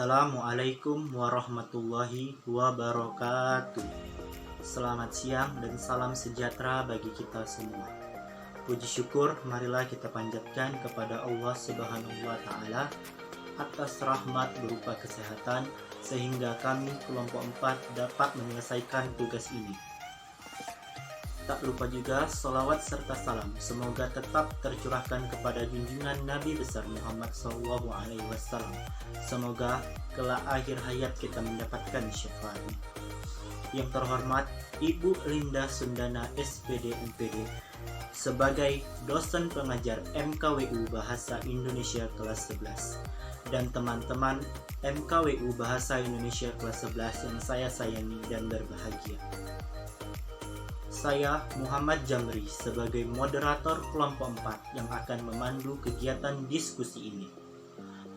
Assalamualaikum warahmatullahi wabarakatuh. Selamat siang dan salam sejahtera bagi kita semua. Puji syukur marilah kita panjatkan kepada Allah Subhanahu wa taala atas rahmat berupa kesehatan sehingga kami kelompok 4 dapat menyelesaikan tugas ini. Tak lupa juga salawat serta salam semoga tetap tercurahkan kepada junjungan Nabi besar Muhammad SAW. Semoga kelak akhir hayat kita mendapatkan syafaat. Yang terhormat Ibu Linda Sundana SPD MPD sebagai dosen pengajar MKWU Bahasa Indonesia kelas 11 dan teman-teman MKWU Bahasa Indonesia kelas 11 yang saya sayangi dan berbahagia. Saya Muhammad Jamri sebagai moderator kelompok 4 yang akan memandu kegiatan diskusi ini.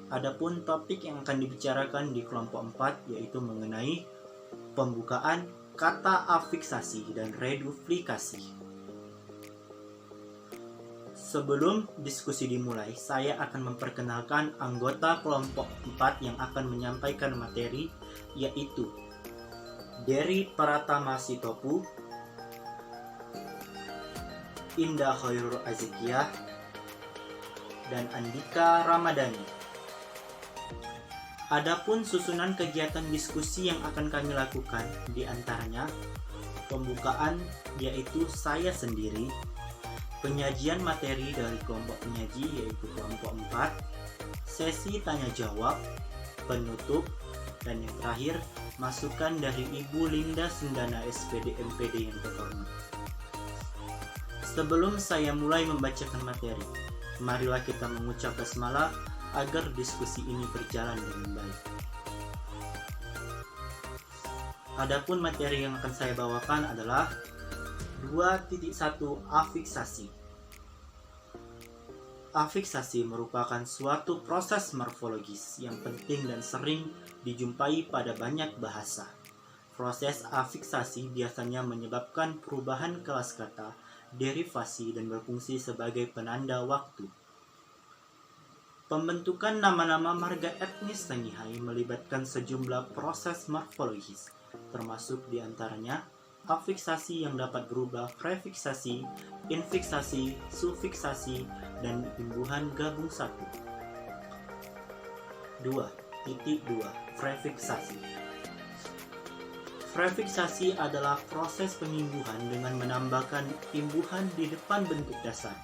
Adapun topik yang akan dibicarakan di kelompok 4 yaitu mengenai pembukaan kata afiksasi dan reduplikasi. Sebelum diskusi dimulai, saya akan memperkenalkan anggota kelompok 4 yang akan menyampaikan materi, yaitu Dery Pratama Sitopu, Indah Khairul Azkiyah, dan Andika Ramadhani. Adapun susunan kegiatan diskusi yang akan kami lakukan di antaranya pembukaan yaitu saya sendiri, penyajian materi dari kelompok penyaji yaitu kelompok 4, sesi tanya jawab, penutup, dan yang terakhir masukan dari Ibu Linda Sundana SPD MPD yang terhormat. Sebelum saya mulai membacakan materi, marilah kita mengucap basmalah agar diskusi ini berjalan dengan baik. Adapun materi yang akan saya bawakan adalah 2.1 afiksasi. Afiksasi merupakan suatu proses morfologis yang penting dan sering dijumpai pada banyak bahasa. Proses afiksasi biasanya menyebabkan perubahan kelas kata, derivasi, dan berfungsi sebagai penanda waktu. Pembentukan nama-nama marga etnis Sangihe melibatkan sejumlah proses morfologis, termasuk diantaranya afiksasi yang dapat berubah prefiksasi, infiksasi, sufiksasi, dan imbuhan gabung satu. 2.2 Prefiksasi. Prefiksasi adalah proses pengimbuhan dengan menambahkan imbuhan di depan bentuk dasar.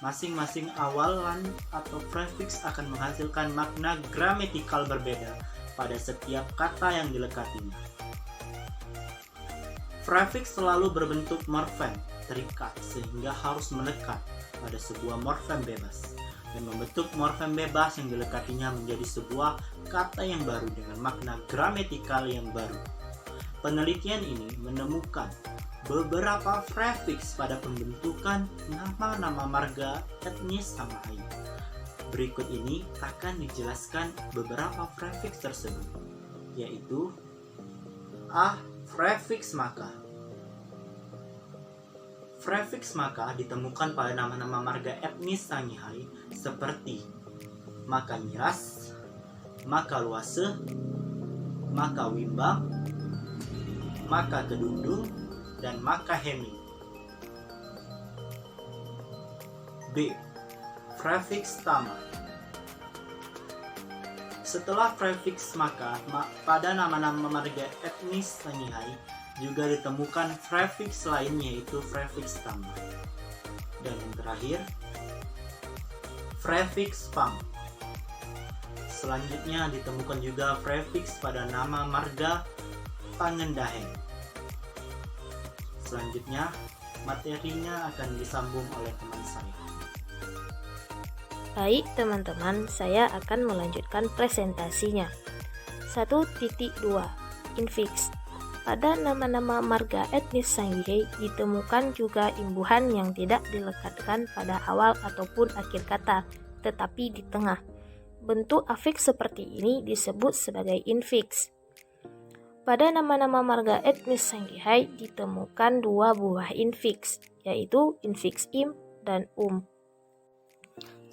Masing-masing awalan atau prefiks akan menghasilkan makna gramatikal berbeda pada setiap kata yang dilekatinya. Prefiks selalu berbentuk morfem, terikat, sehingga harus melekat pada sebuah morfem bebas, dan membentuk morfem bebas yang dilekatinya menjadi sebuah kata yang baru dengan makna gramatikal yang baru. Penelitian ini menemukan beberapa prefiks pada pembentukan nama-nama marga etnis Sangihe. Berikut ini akan dijelaskan beberapa prefiks tersebut, yaitu A. Prefiks maka. Prefiks maka ditemukan pada nama-nama marga etnis Sangihe seperti Maka Miras, Maka Luase, Maka Wimbang, Maka Kedundung, dan Maka Hemi. B. Prefiks tama. Setelah prefiks maka, pada nama-nama marga etnis Sangihe juga ditemukan prefiks lain yaitu prefiks tama. Dan yang terakhir, prefiks pang. Selanjutnya ditemukan juga prefiks pada nama marga Pangendaheng. Selanjutnya, materinya akan disambung oleh teman saya. Baik teman-teman, saya akan melanjutkan presentasinya. 1.2 Infiks. Pada nama-nama marga etnis Sangihe ditemukan juga imbuhan yang tidak dilekatkan pada awal ataupun akhir kata, tetapi di tengah. Bentuk afiks seperti ini disebut sebagai infiks. Pada nama-nama marga etnis Sangihe ditemukan dua buah infiks, yaitu infiks im dan 1.3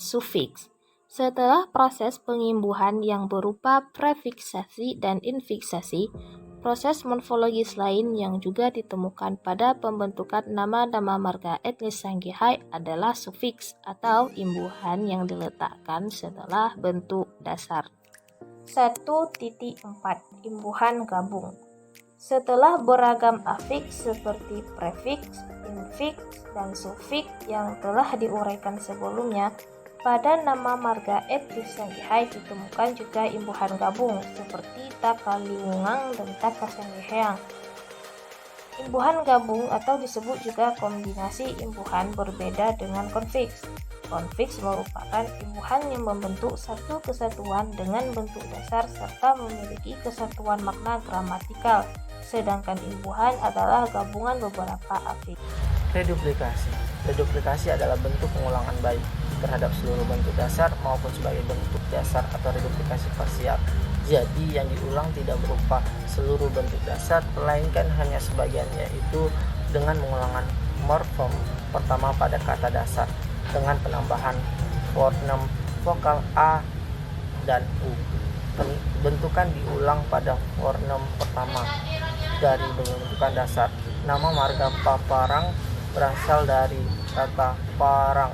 Sufiks. Setelah proses pengimbuhan yang berupa prefiksasi dan infiksasi, proses morfologis lain yang juga ditemukan pada pembentukan nama-nama marga etnis Sanggihai adalah sufiks atau imbuhan yang diletakkan setelah bentuk dasar. 1.4 Imbuhan gabung. Setelah beragam afiks seperti prefiks, infiks, dan sufiks yang telah diuraikan sebelumnya, pada nama marga etnis Sanggihai ditemukan juga imbuhan gabung seperti Takaliwungang dan Takasanggiheang. Imbuhan gabung atau disebut juga kombinasi imbuhan berbeda dengan konfiks. Konfiks merupakan imbuhan yang membentuk satu kesatuan dengan bentuk dasar serta memiliki kesatuan makna gramatikal, sedangkan imbuhan adalah gabungan beberapa afiks. Reduplikasi adalah bentuk pengulangan baik terhadap seluruh bentuk dasar maupun sebagai bentuk dasar atau reduplikasi parsial. Jadi yang diulang tidak berupa seluruh bentuk dasar, melainkan hanya sebagian, yaitu dengan mengulangan morfem pertama pada kata dasar dengan penambahan fonem vokal A dan U. Bentukan diulang pada fonem pertama dari bentukan dasar. Nama marga Paparang berasal dari kata parang,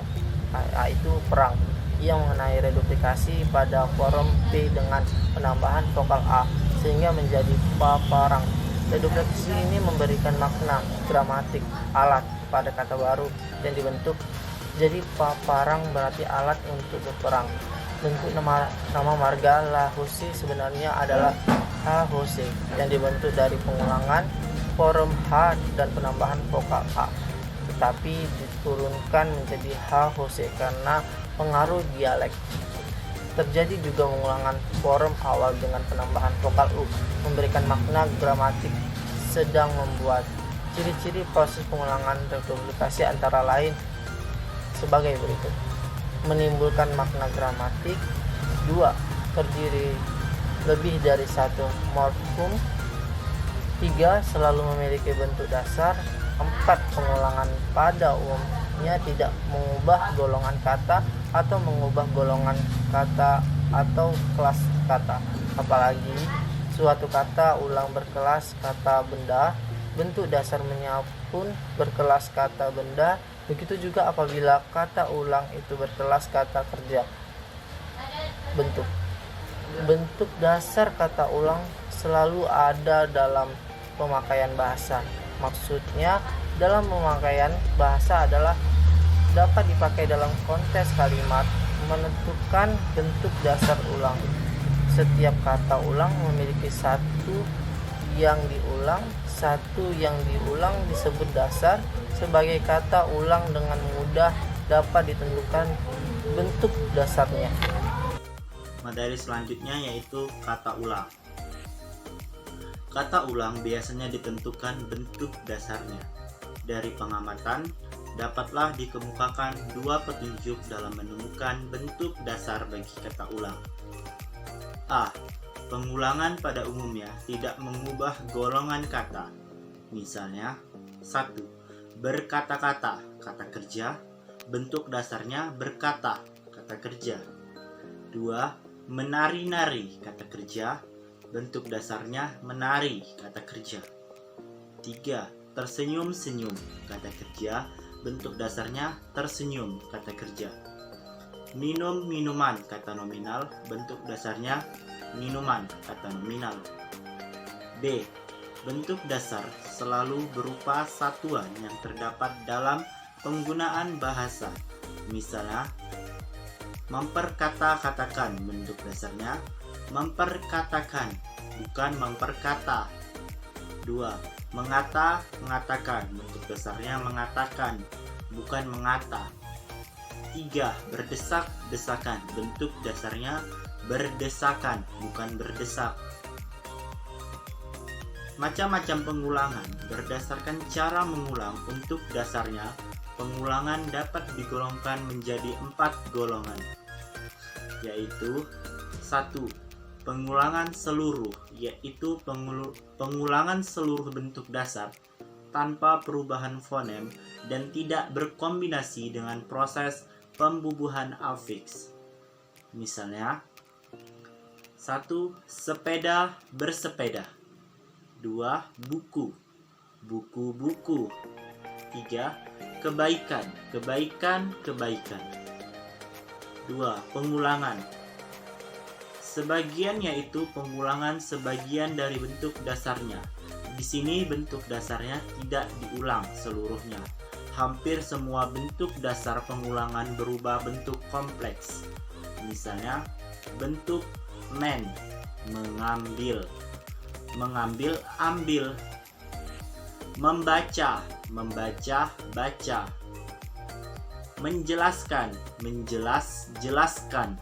yaitu perang, yang mengenai reduplikasi pada forum P dengan penambahan vokal A sehingga menjadi paparang. Reduplikasi ini memberikan makna gramatik alat pada kata baru yang dibentuk. Jadi paparang berarti alat untuk berperang. Bentuk nama marga Lahose sebenarnya adalah Hahose yang dibentuk dari pengulangan forum H dan penambahan vokal A, tetapi diturunkan menjadi Hahose karena pengaruh dialek. Terjadi juga pengulangan forum awal dengan penambahan vokal U, memberikan makna gramatik sedang membuat. Ciri-ciri proses pengulangan reduplikasi antara lain sebagai berikut: menimbulkan makna gramatik, 2. Terdiri lebih dari satu morfem, 3. Selalu memiliki bentuk dasar, 4. Pengulangan pada umumnya tidak mengubah golongan kata atau mengubah golongan kata atau kelas kata, apalagi suatu kata ulang berkelas kata benda. Bentuk dasarnya pun berkelas kata benda. Begitu juga apabila kata ulang itu berkelas kata kerja. Bentuk dasar kata ulang selalu ada dalam pemakaian bahasa. Maksudnya dalam pemakaian bahasa adalah dapat dipakai dalam konteks kalimat menentukan bentuk dasar ulang. Setiap kata ulang memiliki satu yang diulang disebut dasar. Sebagai kata ulang dengan mudah dapat ditentukan bentuk dasarnya. Materi selanjutnya yaitu kata ulang. Kata ulang biasanya ditentukan bentuk dasarnya. Dari pengamatan, dapatlah dikemukakan dua petunjuk dalam menemukan bentuk dasar bagi kata ulang. A. Pengulangan pada umumnya tidak mengubah golongan kata. Misalnya, 1. Berkata-kata, kata kerja, bentuk dasarnya berkata, kata kerja. 2. Menari-nari, kata kerja, bentuk dasarnya menari, kata kerja. 3. Tersenyum-senyum, kata kerja, bentuk dasarnya tersenyum, kata kerja. Minum-minuman, kata nominal, bentuk dasarnya minuman, kata nominal. B. Bentuk dasar selalu berupa satuan yang terdapat dalam penggunaan bahasa. Misalnya, memperkata-katakan, bentuk dasarnya memperkatakan, bukan memperkata. 2. Mengata-ngatakan, bentuk dasarnya mengatakan, bukan mengata. 3. Berdesak-desakan, bentuk dasarnya berdesakan, bukan berdesak. Macam-macam pengulangan berdasarkan cara mengulang. Untuk dasarnya, pengulangan dapat digolongkan menjadi 4 golongan, yaitu 1. Pengulangan seluruh, yaitu pengulangan seluruh bentuk dasar tanpa perubahan fonem dan tidak berkombinasi dengan proses pembubuhan afiks. Misalnya, 1. Sepeda bersepeda. 2. Buku, buku-buku. 3. Kebaikan, kebaikan. 2. Pengulangan. Sebagian yaitu pengulangan sebagian dari bentuk dasarnya. Di sini bentuk dasarnya tidak diulang seluruhnya. Hampir semua bentuk dasar pengulangan berubah bentuk kompleks. Misalnya, bentuk mengambil, ambil. Membaca, baca. Menjelaskan, jelaskan.